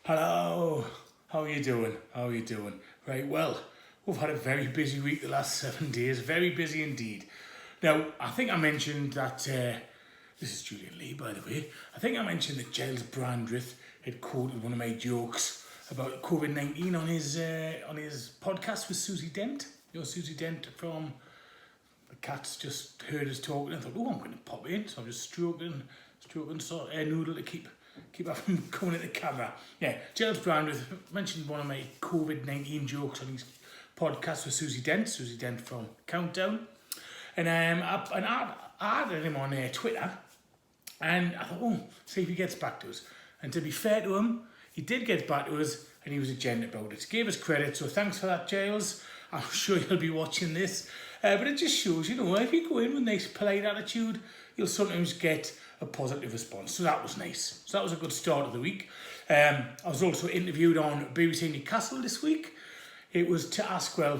Hello, how are you doing? How are you doing? Right, well, we've had a very busy week the last 7 days, very busy indeed. Now, I think I mentioned that, this is Julian Lee, by the way, I think I mentioned that Gyles Brandreth had quoted one of my jokes about COVID-19 on his podcast with Susie Dent. You know, Susie Dent from The Cats just heard us talking and thought, oh, I'm going to pop in, so I'm just stroking sort of air noodle to keep having coming at the camera. Yeah, Gyles Brandreth mentioned one of my COVID-19 jokes on his podcast with Susie Dent from Countdown. And I added him on Twitter, and I thought, oh, see if he gets back to us. And to be fair to him, he did get back to us, and he was a gent about it. He gave us credit, so thanks for that, Gyles. I'm sure you'll be watching this. But it just shows, you know, if you go in with a nice, polite attitude, you'll sometimes get a positive response. So that was nice. So that was a good start of the week. I was also interviewed on BBC Newcastle this week. It was to ask, well,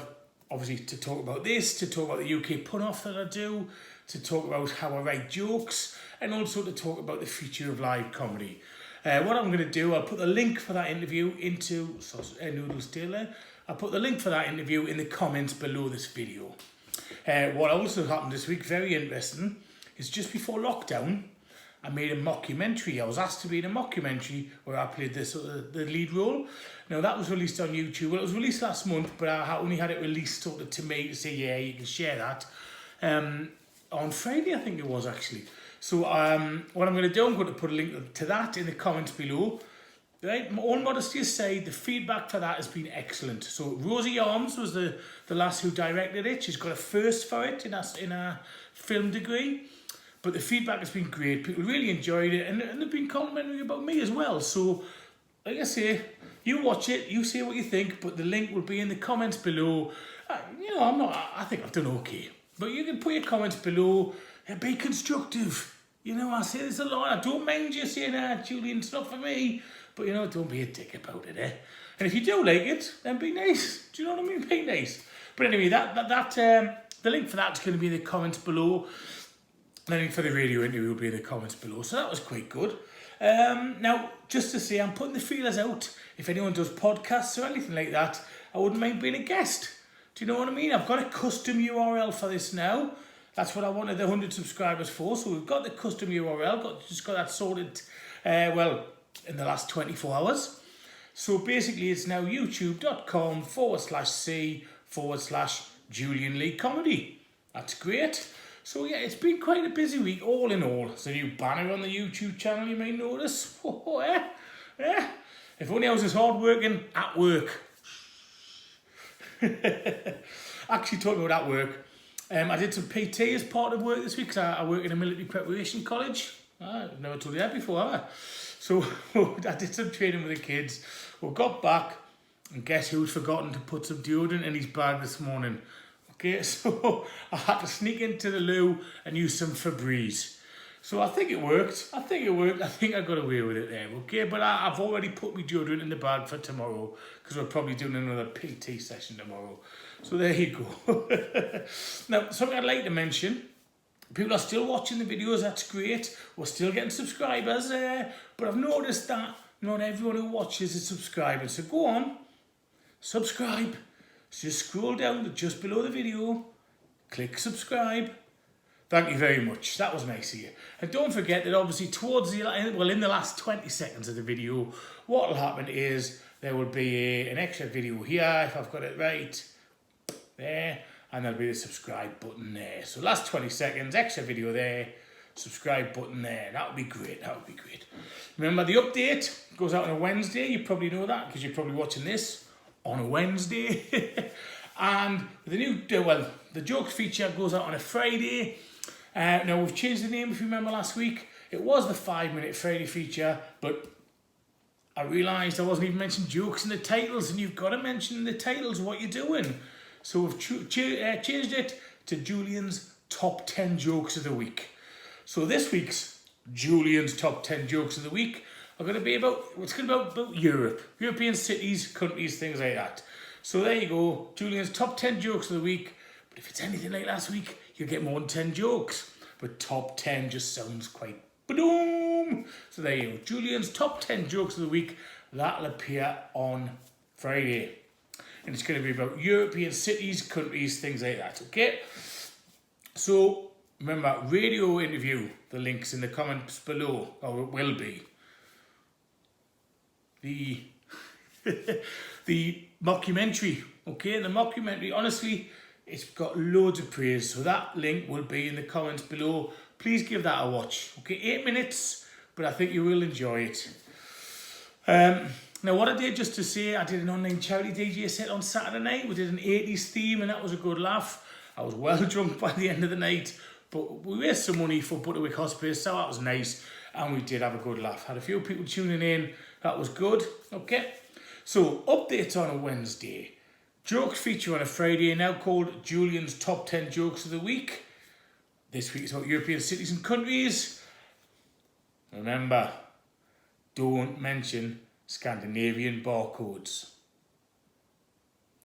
obviously to talk about this, to talk about the UK pun-off that I do, to talk about how I write jokes, and also to talk about the future of live comedy. What I'm going to do, I'll put the link for that interview into noodles Taylor. I'll put the link for that interview in the comments below this video. What also happened this week, very interesting, is just before lockdown, I made a mockumentary. I was asked to be in a mockumentary where I played the lead role. Now that was released on YouTube. Well, it was released last month, but I only had it released sort of to me to say, yeah, you can share that. On Friday, I think it was actually. So what I'm going to do, I'm going to put a link to that in the comments below. Right, all modesty aside, the feedback for that has been excellent. So Rosie Arms was the lass who directed it. She's got a first for it in a film degree. But the feedback has been great. People really enjoyed it, and they've been complimenting about me as well. So, like I say, you watch it, you say what you think, but the link will be in the comments below. You know, I think I've done okay. But you can put your comments below and be constructive. You know, I say this a lot. I don't mind you saying, Julian, it's not for me. But, you know, don't be a dick about it, eh? And if you do like it, then be nice. Do you know what I mean? Be nice. But anyway, the link for that's going to be in the comments below. The link for the radio interview will be in the comments below. So that was quite good. Now, just to say, I'm putting the feelers out. If anyone does podcasts or anything like that, I wouldn't mind being a guest. Do you know what I mean? I've got a custom URL for this now. That's what I wanted the 100 subscribers for. So we've got the custom URL. Just got that sorted, in the last 24 hours. So basically, it's now youtube.com/c/Julian Lee Comedy. That's great. So yeah, it's been quite a busy week, all in all. There's a new banner on the YouTube channel you may notice. Oh, yeah. If only I was as hard working at work. Actually, talking about at work, I did some PT as part of work this week, because I work in a military preparation college. I've never told you that before, have I? So I did some training with the kids. We got back, and guess who'd forgotten to put some deodorant in his bag this morning? Okay, so I had to sneak into the loo and use some Febreze. So I think it worked. I think I got away with it there, okay? But I've already put my deodorant in the bag for tomorrow, because we're probably doing another PT session tomorrow. So there you go. Now, something I'd like to mention. People are still watching the videos, that's great. We're still getting subscribers, but I've noticed that not everyone who watches is subscribing. So go on, subscribe. So just scroll down to just below the video, click subscribe. Thank you very much. That was nice of you. And don't forget that obviously in the last 20 seconds of the video, what will happen is there will be an extra video here, if I've got it right, there. And there'll be the subscribe button there. So last 20 seconds, extra video there, subscribe button there. That would be great, that would be great. Remember, the update goes out on a Wednesday. You probably know that, because you're probably watching this on a Wednesday. And the jokes feature goes out on a Friday. Now, we've changed the name, if you remember last week. It was the 5-minute Friday feature, but I realised I wasn't even mentioning jokes in the titles, and you've got to mention in the titles what you're doing. So we've changed it to Julian's Top 10 Jokes of the Week. So this week's Julian's Top 10 Jokes of the Week are going to be about Europe. European cities, countries, things like that. So there you go, Julian's Top 10 Jokes of the Week. But if it's anything like last week, you'll get more than 10 jokes. But top 10 just sounds quite ba-doom. boom. So there you go. Julian's top 10 jokes of the week. That'll appear on Friday. And it's going to be about European cities, countries, things like that, okay? So, remember, radio interview. The link's in the comments below, or it will be. The mockumentary, okay? The mockumentary, honestly, it's got loads of praise. So that link will be in the comments below. Please give that a watch, okay? 8 minutes, but I think you will enjoy it. Now, what I did, just to say, I did an online charity DJ set on Saturday night. We did an 80s theme, and that was a good laugh. I was well drunk by the end of the night, but we raised some money for Butterwick Hospice, so that was nice, and we did have a good laugh. Had a few people tuning in. That was good, okay? So, updates on a Wednesday. Jokes feature on a Friday, now called Julian's Top 10 Jokes of the Week. This week is about European cities and countries. Remember, don't mention Scandinavian barcodes.